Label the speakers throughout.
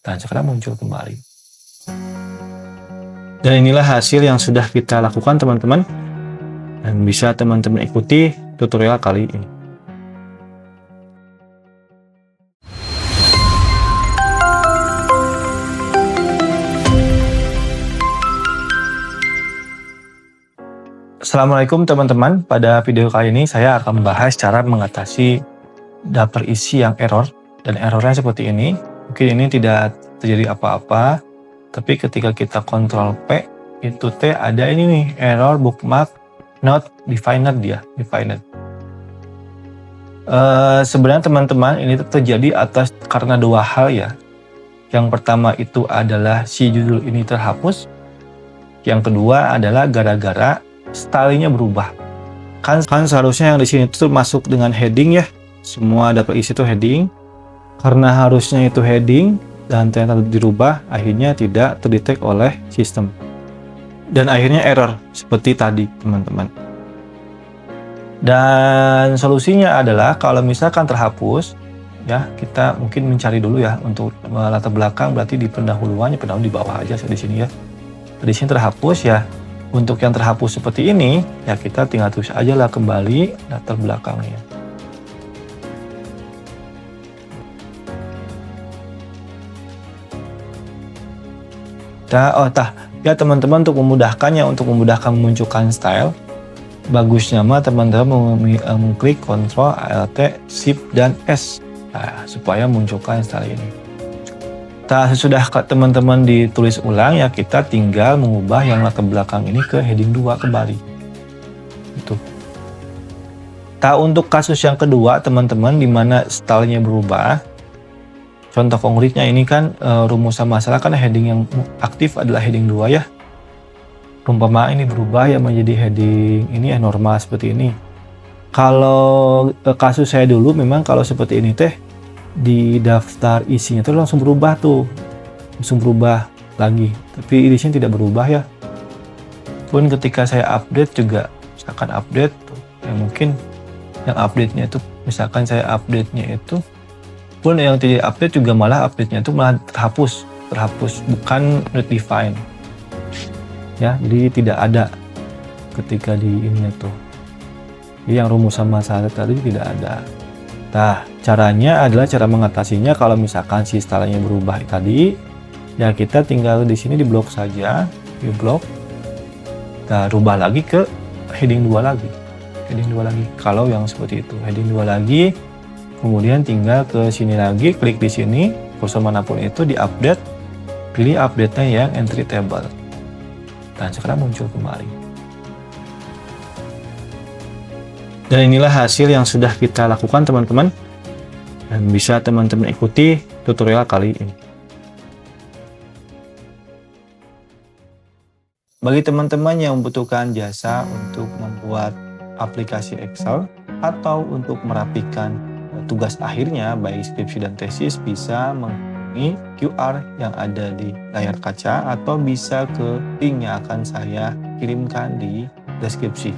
Speaker 1: Dan sekarang muncul kembali. Dan inilah hasil yang sudah kita lakukan teman-teman. Dan bisa teman-teman ikuti tutorial kali ini. Assalamualaikum teman-teman. Pada video kali ini saya akan membahas cara mengatasi daftar isi yang error. Dan errornya seperti ini. Mungkin ini tidak terjadi apa-apa. Tapi ketika kita Ctrl P, itu ada ini nih, error bookmark not defined dia, defined. Sebenarnya teman-teman ini terjadi karena dua hal ya. Yang pertama itu adalah si judul ini terhapus. Yang kedua adalah gara-gara stylenya berubah. Kan seharusnya yang di sini tuh masuk dengan heading ya. Semua dapat isi itu heading. Karena harusnya itu heading dan ternyata dirubah, akhirnya tidak terdetek oleh sistem. Dan akhirnya error seperti tadi, teman-teman. Dan solusinya adalah kalau misalkan terhapus, ya kita mungkin mencari dulu ya untuk latar belakang, berarti di pendahuluannya, pendahulu di bawah aja di sini ya. Di sini terhapus ya. Untuk yang terhapus seperti ini, ya kita tinggal tulis aja lah kembali latar belakangnya. Ya teman-teman, untuk memudahkan memunculkan style, bagusnya mah teman-teman mengklik Ctrl, Alt, Shift, dan S supaya munculkan style ini. Sesudah teman-teman ditulis ulang ya, kita tinggal mengubah yang latar belakang ini ke heading 2 kembali. Itu. Untuk kasus yang kedua teman-teman, di mana stylenya berubah. Contoh konkretnya ini kan rumusan masalah kan heading yang aktif adalah heading 2 ya. Umpama ini berubah ya menjadi heading ini normal seperti ini. Kalau kasus saya dulu memang kalau seperti ini di daftar isinya tuh langsung berubah lagi. Tapi di sini tidak berubah ya. Pun ketika saya update juga, misalkan update ya mungkin yang update-nya itu misalkan saya update-nya itu pun yang tidak update juga malah update-nya itu malah terhapus, bukan not defined. Ya, jadi tidak ada ketika di ininya tuh. Jadi yang rumusan masalah tadi tidak ada. Caranya adalah cara mengatasinya kalau misalkan si stylenya berubah tadi, ya kita tinggal di sini di blok saja, di blok. Rubah lagi ke heading 2 lagi. Heading 2 lagi. Kalau yang seperti itu, heading 2 lagi. Kemudian tinggal ke sini lagi, klik di sini, kursor manapun itu di-update, pilih update-nya yang entry table. Dan sekarang muncul kembali. Dan inilah hasil yang sudah kita lakukan teman-teman. Dan bisa teman-teman ikuti tutorial kali ini. Bagi teman-teman yang membutuhkan jasa untuk membuat aplikasi Excel atau untuk merapikan tugas akhirnya baik skripsi dan tesis, bisa menghubungi QR yang ada di layar kaca atau bisa ke link yang akan saya kirimkan di deskripsi.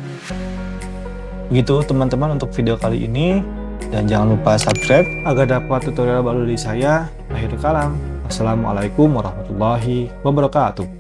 Speaker 1: Begitu teman-teman untuk video kali ini, dan jangan lupa subscribe agar dapat tutorial baru dari saya. Akhirul kalam. Assalamualaikum warahmatullahi wabarakatuh.